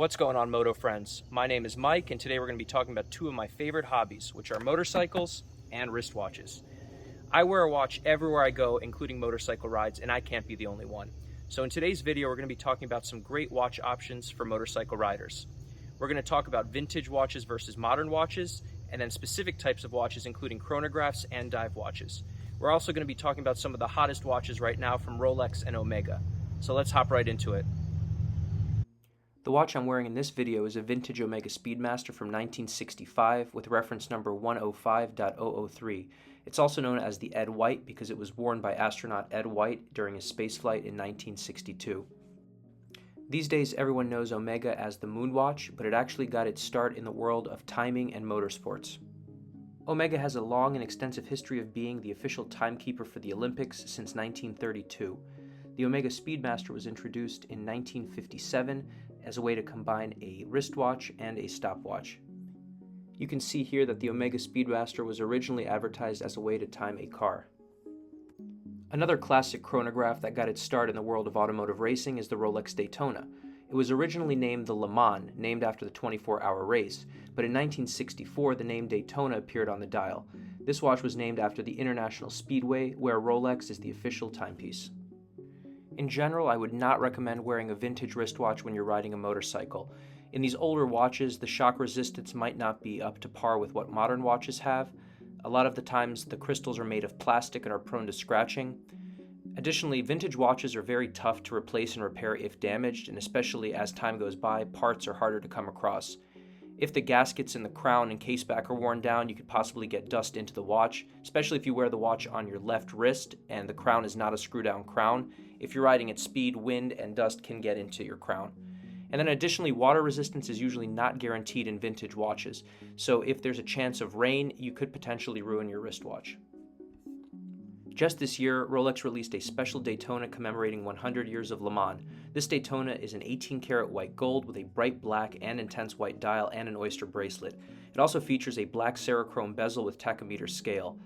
What's going on, Moto friends? My name is Mike, and today we're going to be talking about two of my favorite hobbies, which are motorcycles and wristwatches. I wear a watch everywhere I go, including motorcycle rides, and I can't be the only one. So in today's video, we're going to be talking about some great watch options for motorcycle riders. We're going to talk about vintage watches versus modern watches, and then specific types of watches, including chronographs and dive watches. We're also going to be talking about some of the hottest watches right now from Rolex and Omega. So let's hop right into it. The watch I'm wearing in this video is a vintage Omega Speedmaster from 1965 with reference number 105.003. It's also known as the Ed White because it was worn by astronaut Ed White during his spaceflight in 1962. These days everyone knows Omega as the Moonwatch, but it actually got its start in the world of timing and motorsports. Omega has a long and extensive history of being the official timekeeper for the Olympics since 1932. The Omega Speedmaster was introduced in 1957 as a way to combine a wristwatch and a stopwatch. You can see here that the Omega Speedmaster was originally advertised as a way to time a car. Another classic chronograph that got its start in the world of automotive racing is the Rolex Daytona. It was originally named the Le Mans, named after the 24-hour race, but in 1964 the name Daytona appeared on the dial. This watch was named after the International Speedway, where Rolex is the official timepiece. In general, I would not recommend wearing a vintage wristwatch when you're riding a motorcycle. In these older watches, the shock resistance might not be up to par with what modern watches have. A lot of the times, the crystals are made of plastic and are prone to scratching. Additionally, vintage watches are very tough to replace and repair if damaged, and especially as time goes by, parts are harder to come across. If the gaskets in the crown and caseback are worn down, you could possibly get dust into the watch, especially if you wear the watch on your left wrist and the crown is not a screw-down crown. If you're riding at speed, wind and dust can get into your crown. And then additionally, water resistance is usually not guaranteed in vintage watches, so if there's a chance of rain, you could potentially ruin your wristwatch. Just this year, Rolex released a special Daytona commemorating 100 years of Le Mans. This Daytona is an 18-karat white gold with a bright black and intense white dial and an oyster bracelet. It also features a black Cerachrome bezel with tachometer scale.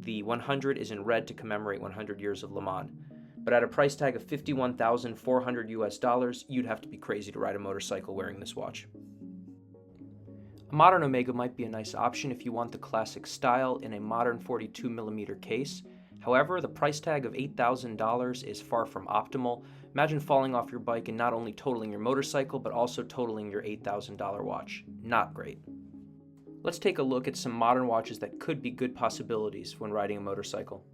The 100 is in red to commemorate 100 years of Le Mans. But at a price tag of $51,400 US, you'd have to be crazy to ride a motorcycle wearing this watch. A modern Omega might be a nice option if you want the classic style in a modern 42mm case. However, the price tag of $8,000 is far from optimal. Imagine falling off your bike and not only totaling your motorcycle, but also totaling your $8,000 watch. Not great. Let's take a look at some modern watches that could be good possibilities when riding a motorcycle.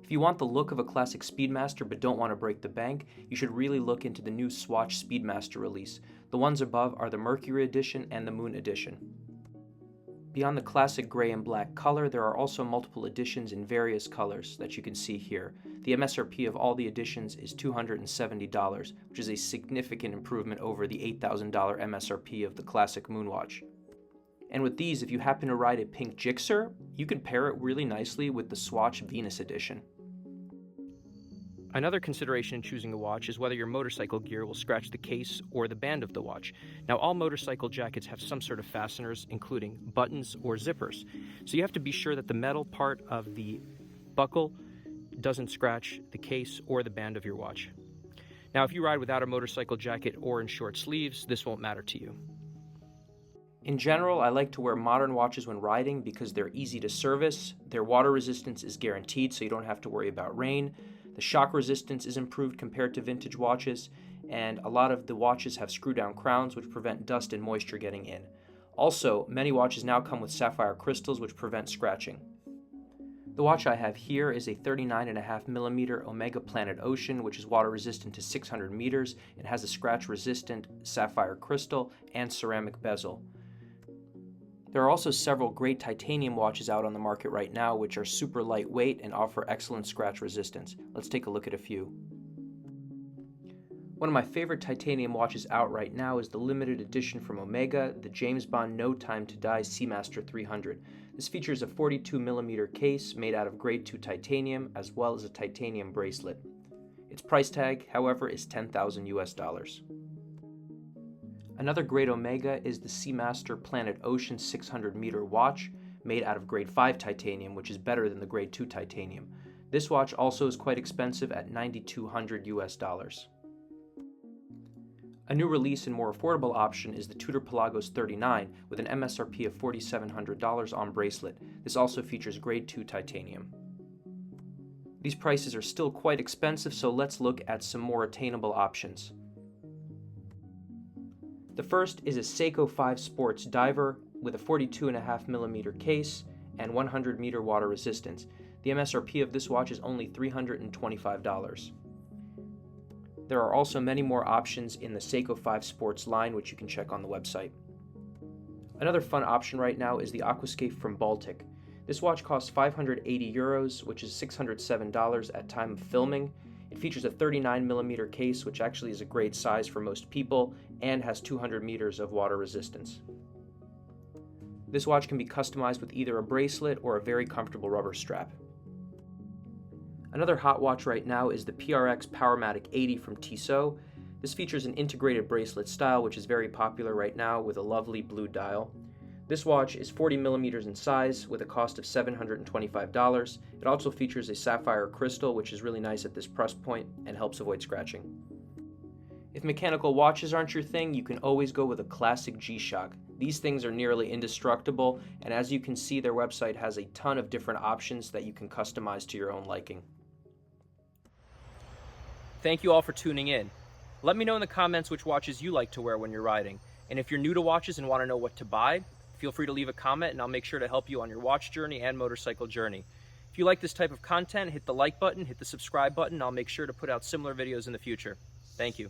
If you want the look of a classic Speedmaster but don't want to break the bank, you should really look into the new Swatch Speedmaster release. The ones above are the Mercury Edition and the Moon Edition. Beyond the classic gray and black color, there are also multiple editions in various colors that you can see here. The MSRP of all the editions is $270, which is a significant improvement over the $8,000 MSRP of the classic Moonwatch. And with these, if you happen to ride a pink Gixxer, you can pair it really nicely with the Swatch Venus Edition. Another consideration in choosing a watch is whether your motorcycle gear will scratch the case or the band of the watch. Now, all motorcycle jackets have some sort of fasteners, including buttons or zippers. So you have to be sure that the metal part of the buckle doesn't scratch the case or the band of your watch. Now, if you ride without a motorcycle jacket or in short sleeves, this won't matter to you. In general, I like to wear modern watches when riding because they're easy to service, their water resistance is guaranteed so you don't have to worry about rain, the shock resistance is improved compared to vintage watches, and a lot of the watches have screw-down crowns which prevent dust and moisture getting in. Also, many watches now come with sapphire crystals which prevent scratching. The watch I have here is a 39.5mm Omega Planet Ocean, which is water resistant to 600 meters and has a scratch-resistant sapphire crystal and ceramic bezel. There are also several great titanium watches out on the market right now which are super lightweight and offer excellent scratch resistance. Let's take a look at a few. One of my favorite titanium watches out right now is the limited edition from Omega, the James Bond No Time to Die Seamaster 300. This features a 42mm case made out of grade 2 titanium as well as a titanium bracelet. Its price tag, however, is $10,000 US. Another great Omega is the Seamaster Planet Ocean 600-meter watch, made out of grade 5 titanium, which is better than the grade 2 titanium. This watch also is quite expensive at $9,200 US. A new release and more affordable option is the Tudor Pelagos 39 with an MSRP of $4,700 on bracelet. This also features grade 2 titanium. These prices are still quite expensive, so let's look at some more attainable options. The first is a Seiko 5 Sports Diver with a 42.5mm case and 100 meter water resistance. The MSRP of this watch is only $325. There are also many more options in the Seiko 5 Sports line, which you can check on the website. Another fun option right now is the Aquascape from Baltic. This watch costs €580, which is $607 at time of filming. It features a 39mm case, which actually is a great size for most people, and has 200 meters of water resistance. This watch can be customized with either a bracelet or a very comfortable rubber strap. Another hot watch right now is the PRX Powermatic 80 from Tissot. This features an integrated bracelet style, which is very popular right now with a lovely blue dial. This watch is 40mm in size with a cost of $725. It also features a sapphire crystal, which is really nice at this price point and helps avoid scratching. If mechanical watches aren't your thing, you can always go with a classic G-Shock. These things are nearly indestructible, and as you can see, their website has a ton of different options that you can customize to your own liking. Thank you all for tuning in. Let me know in the comments which watches you like to wear when you're riding. And if you're new to watches and want to know what to buy, feel free to leave a comment and I'll make sure to help you on your watch journey and motorcycle journey. If you like this type of content, hit the like button, hit the subscribe button, and I'll make sure to put out similar videos in the future. Thank you.